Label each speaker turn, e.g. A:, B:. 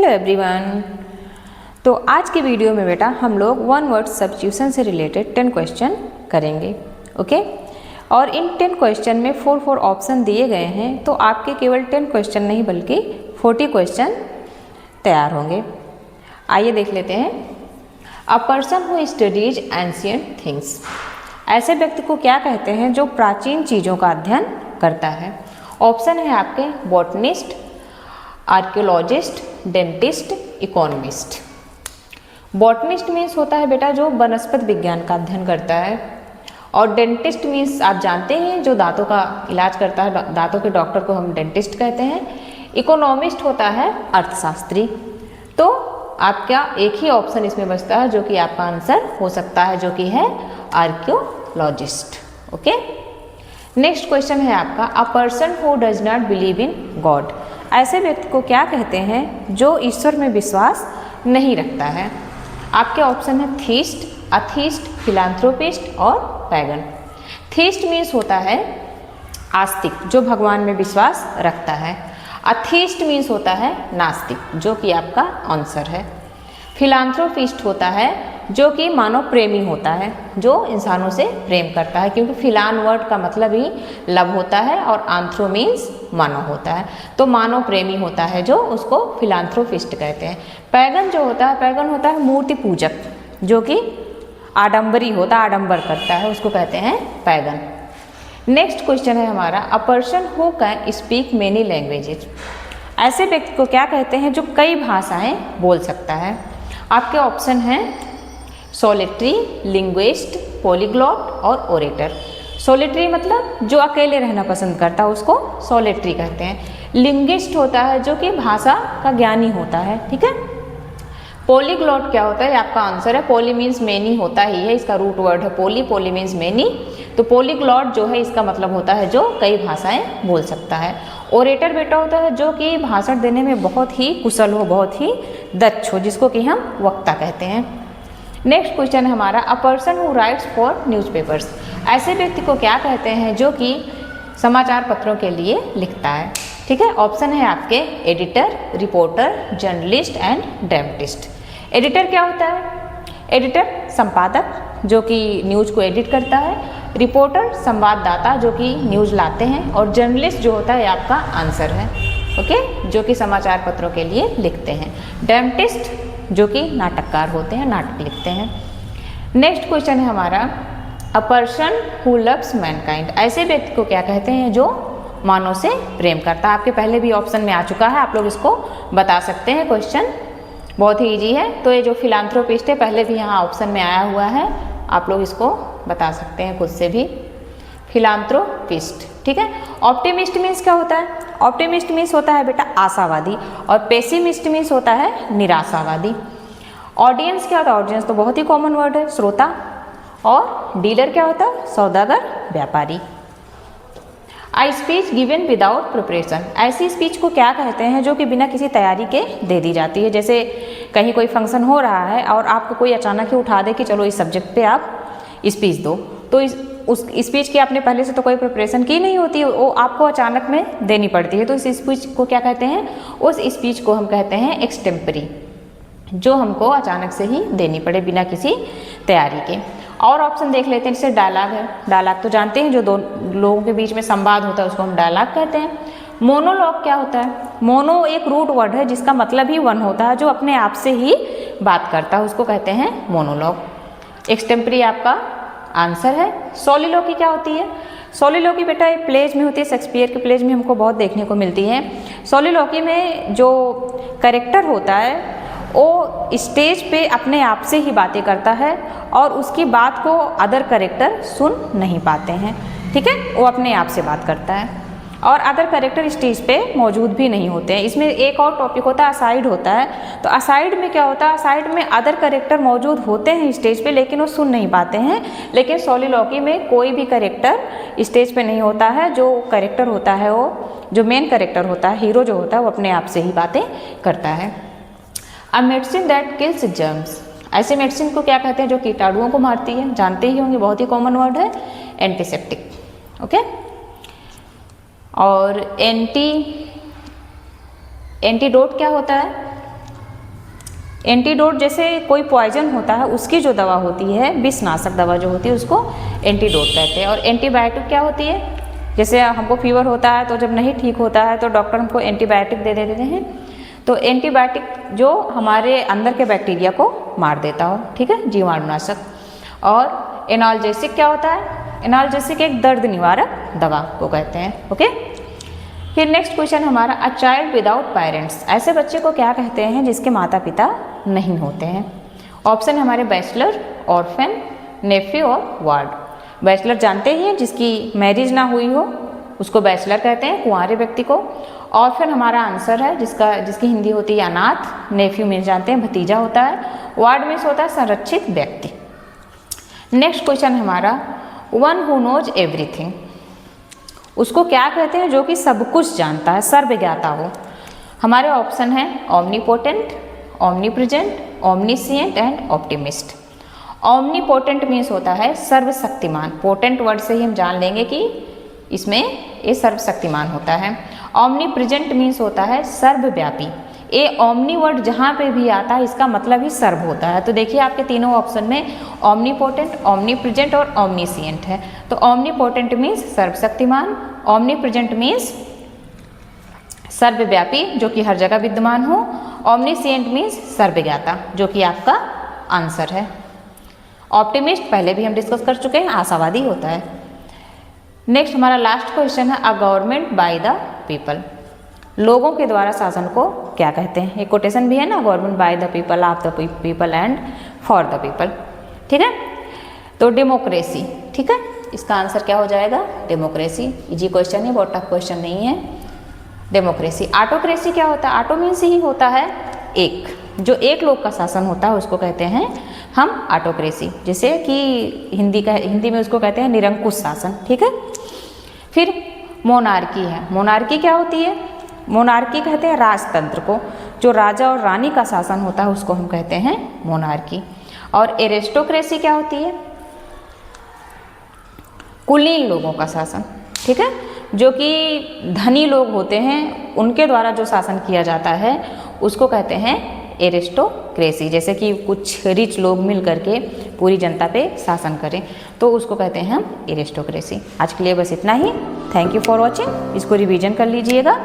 A: Hello everyone. तो आज की वीडियो में बेटा हम लोग वन वर्ड सब्स्टिट्यूशन से रिलेटेड 10 क्वेश्चन करेंगे। ओके, और इन 10 क्वेश्चन में 4 ऑप्शन दिए गए हैं, तो आपके केवल 10 क्वेश्चन नहीं बल्कि 40 क्वेश्चन तैयार होंगे। आइए देख लेते हैं। A person who studies ancient things, ऐसे व्यक्ति को क्या कहते हैं जो प्राचीन चीज़ों का अध्ययन करता है। ऑप्शन है आपके botanist, archaeologist, dentist, economist. Botanist means होता है बेटा जो वनस्पति विज्ञान का अध्ययन करता है, और डेंटिस्ट मीन्स आप जानते हैं जो दांतों का इलाज करता है, दांतों के डॉक्टर को हम डेंटिस्ट कहते हैं। इकोनॉमिस्ट होता है अर्थशास्त्री। तो आपका एक ही ऑप्शन इसमें बचता है जो कि आपका आंसर हो सकता है, जो कि है आर्कियोलॉजिस्ट। ओके, नेक्स्ट क्वेश्चन है आपका a person who does not believe in God, ऐसे व्यक्ति को क्या कहते हैं जो ईश्वर में विश्वास नहीं रखता है। आपके ऑप्शन है थीस्ट, अथीस्ट, फिलांथ्रोपिस्ट और पैगन। थीस्ट मीन्स होता है आस्तिक जो भगवान में विश्वास रखता है। अथीस्ट मीन्स होता है नास्तिक, जो कि आपका आंसर है। फिलांथ्रोपिस्ट होता है जो कि मानव प्रेमी होता है, जो इंसानों से प्रेम करता है, क्योंकि फिलान वर्ड का मतलब ही लव होता है और आंथ्रो मीन्स मानव होता है। तो मानव प्रेमी होता है जो उसको फिलांथ्रोपिस्ट कहते हैं। पैगन जो होता है, पैगन होता है मूर्ति पूजक, जो कि आडंबरी होता है, आडंबर करता है, उसको कहते हैं पैगन। नेक्स्ट क्वेश्चन है हमारा a person who can speak many languages, ऐसे व्यक्ति को क्या कहते हैं जो कई भाषाएं बोल सकता है। आपके ऑप्शन हैं सोलिटरी, लिंग्विस्ट, पॉलीग्लॉट और ओरेटर। सोलिटरी मतलब जो अकेले रहना पसंद करता है उसको सोलिटरी कहते हैं। लिंग्विस्ट होता है जो कि भाषा का ज्ञानी होता है, ठीक है। पॉलीग्लॉट क्या होता है, आपका आंसर है पॉली मीन्स मेनी होता ही है, इसका रूट वर्ड है पॉली, पॉली मीन्स मेनी। तो पॉलीग्लॉट जो है इसका मतलब होता है जो कई भाषाएं बोल सकता है। ओरेटर बेटा होता है जो कि भाषण देने में बहुत ही कुशल हो, बहुत ही दक्ष हो, जिसको कि हम वक्ता कहते हैं। नेक्स्ट क्वेश्चन है हमारा a person who rights for newspapers, ऐसे व्यक्ति को क्या कहते हैं जो कि समाचार पत्रों के लिए लिखता है, ठीक है। ऑप्शन है आपके editor, reporter, journalist and dramatist. Editor क्या होता है, एडिटर संपादक जो कि न्यूज़ को एडिट करता है, रिपोर्टर संवाददाता जो कि न्यूज़ लाते हैं, और जर्नलिस्ट जो होता है आपका आंसर है, ओके, जो कि समाचार पत्रों के लिए लिखते हैं। ड्रामेटिस्ट जो कि नाटककार होते हैं, नाटक लिखते हैं। नेक्स्ट क्वेश्चन है हमारा a person who loves Mankind, ऐसे व्यक्ति को क्या कहते हैं जो मानव से प्रेम करता है। आपके पहले भी ऑप्शन में आ चुका है, आप लोग इसको बता सकते हैं, क्वेश्चन बहुत ही इजी है। तो ये जो फिलांथ्रोपिस्ट है पहले भी यहाँ ऑप्शन में आया हुआ है, आप लोग इसको बता सकते हैं खुद से भी, फिलांथ्रोपिस्ट, ठीक है। ऑप्टिमिस्ट मीन्स क्या होता है, ऑप्टिमिस्ट मीन्स होता है बेटा आशावादी, और पेसिमिस्ट मीन्स होता है निराशावादी। ऑडियंस क्या होता है, ऑडियंस तो बहुत ही कॉमन वर्ड है, श्रोता। और डीलर क्या होता है, सौदागर, व्यापारी। आई स्पीच गिवन विदाउट प्रिपरेशन, ऐसी स्पीच को क्या कहते हैं जो कि बिना किसी तैयारी के दे दी जाती है। जैसे कहीं कोई फंक्शन हो रहा है और आपको कोई अचानक ही उठा दे कि चलो इस सब्जेक्ट पे आप स्पीच दो, तो उस स्पीच की आपने पहले से तो कोई प्रिपरेशन की नहीं होती है, वो आपको अचानक में देनी पड़ती है। तो इस स्पीच को क्या कहते हैं, उस स्पीच को हम कहते हैं एक्सटेम्परी, जो हमको अचानक से ही देनी पड़े बिना किसी तैयारी के। और ऑप्शन देख लेते हैं, जैसे डायलॉग है, डायलॉग तो जानते हैं जो दो लोगों के बीच में संवाद होता है उसको हम डायलॉग कहते हैं। मोनोलॉग क्या होता है, मोनो एक रूट वर्ड है जिसका मतलब ही वन होता है, जो अपने आप से ही बात करता है, उसको कहते हैं मोनोलॉग। एक्सटेम्परी आपका आंसर है। सोलिलोकी क्या होती है, सोलिलोकी बेटा एक प्लेज में होती है, शेक्सपियर के प्लेज में हमको बहुत देखने को मिलती है। सोलिलोकी में जो कैरेक्टर होता है वो स्टेज पे अपने आप से ही बातें करता है और उसकी बात को अदर कैरेक्टर सुन नहीं पाते हैं, ठीक है, वो अपने आप से बात करता है, और अदर कैरेक्टर स्टेज पे मौजूद भी नहीं होते हैं। इसमें एक और टॉपिक होता है असाइड होता है। तो असाइड में क्या होता है, असाइड में अदर कैरेक्टर मौजूद होते हैं स्टेज पे लेकिन वो सुन नहीं पाते हैं। लेकिन सोलिलोकी में कोई भी कैरेक्टर स्टेज पे नहीं होता है, जो कैरेक्टर होता है वो जो मेन कैरेक्टर होता है, हीरो जो होता है वो अपने आप से ही बातें करता है। A medicine that kills germs, ऐसे मेडिसिन को क्या कहते हैं जो कीटाणुओं को मारती है, जानते ही होंगे, बहुत ही कॉमन वर्ड है एंटीसेप्टिक, ओके। और एंटीडोट क्या होता है, एंटीडोट जैसे कोई पॉइजन होता है उसकी जो दवा होती है, विषनाशक दवा जो होती है उसको एंटीडोट कहते हैं। और एंटीबायोटिक क्या होती है, जैसे हमको फीवर होता है तो जब नहीं ठीक होता है तो डॉक्टर हमको एंटीबायोटिक दे देते हैं। तो एंटीबायोटिक जो हमारे अंदर के बैक्टीरिया को मार देता हो, ठीक है, जीवाणुनाशक। और एनाल्जेसिक क्या होता है, एनाल्जेसिक एक दर्द निवारक दवा को कहते हैं। ओके, फिर नेक्स्ट क्वेश्चन हमारा, अ चाइल्ड विदाउट पेरेंट्स, ऐसे बच्चे को क्या कहते हैं जिसके माता पिता नहीं होते हैं। ऑप्शन हमारे बैचलर, ऑर्फन, नेफ्यू और वार्ड। बैचलर जानते ही हैं, जिसकी मैरिज ना हुई हो उसको बैचलर कहते हैं, कुंवारे व्यक्ति को। ऑर्फन हमारा आंसर है, जिसकी हिंदी होती है अनाथ। नेफ्यू मीन्स जानते हैं भतीजा होता है। वार्ड मीन्स होता है संरक्षित व्यक्ति। नेक्स्ट क्वेश्चन हमारा, वन हु नोज एवरीथिंग, उसको क्या कहते हैं जो कि सब कुछ जानता है, सर्वज्ञाता हो। हमारे ऑप्शन है omnipotent, omnipresent, omniscient and optimist. Omnipotent means होता है सर्वशक्तिमान। पोटेंट वर्ड से ही हम जान लेंगे कि इसमें ये सर्वशक्तिमान होता है। ओमनीप्रेजेंट मीन्स होता है सर्वव्यापी। ये ओमनी वर्ड जहाँ पे भी आता है इसका मतलब ही सर्व होता है। तो देखिए आपके तीनों ऑप्शन में ओमनीपोटेंट, ओमनीप्रेजेंट और ओमनीसिएंट है। तो ओमनीपोटेंट मीन्स सर्वशक्तिमान, ओमनीप्रेजेंट मीन्स सर्वव्यापी जो कि हर जगह विद्यमान हो, ओमनीसिएंट मीन्स सर्वज्ञाता जो कि आपका आंसर है। ऑप्टिमिस्ट पहले भी हम डिस्कस कर चुके हैं, आशावादी होता है। नेक्स्ट हमारा लास्ट क्वेश्चन है, a government by the people, लोगों के द्वारा शासन को क्या कहते हैं। एक कोटेशन भी है ना, government by the people, of the people and for the people, ठीक है। तो डेमोक्रेसी, ठीक है, इसका आंसर क्या हो जाएगा, डेमोक्रेसी। इजी क्वेश्चन है, बहुत टफ क्वेश्चन नहीं है। डेमोक्रेसी। ऑटोक्रेसी क्या होता है, ऑटो मीन्स ही होता है एक, जो एक लोग का शासन होता है उसको कहते हैं हम ऑटोक्रेसी। जैसे कि हिंदी में उसको कहते हैं निरंकुश शासन, ठीक है। फिर मोनार्की है। मोनार्की क्या होती है, मोनार्की कहते हैं राजतंत्र को, जो राजा और रानी का शासन होता है उसको हम कहते हैं मोनार्की। और एरिस्टोक्रेसी क्या होती है, कुलीन लोगों का शासन, ठीक है, जो कि धनी लोग होते हैं उनके द्वारा जो शासन किया जाता है उसको कहते हैं एरिस्टोक्रेसी। जैसे कि कुछ रिच लोग मिल करके पूरी जनता पे शासन करें तो उसको कहते हैं हम एरिस्टोक्रेसी। आज के लिए बस इतना ही। Thank you for watching. इसको रिवीजन कर लीजिएगा।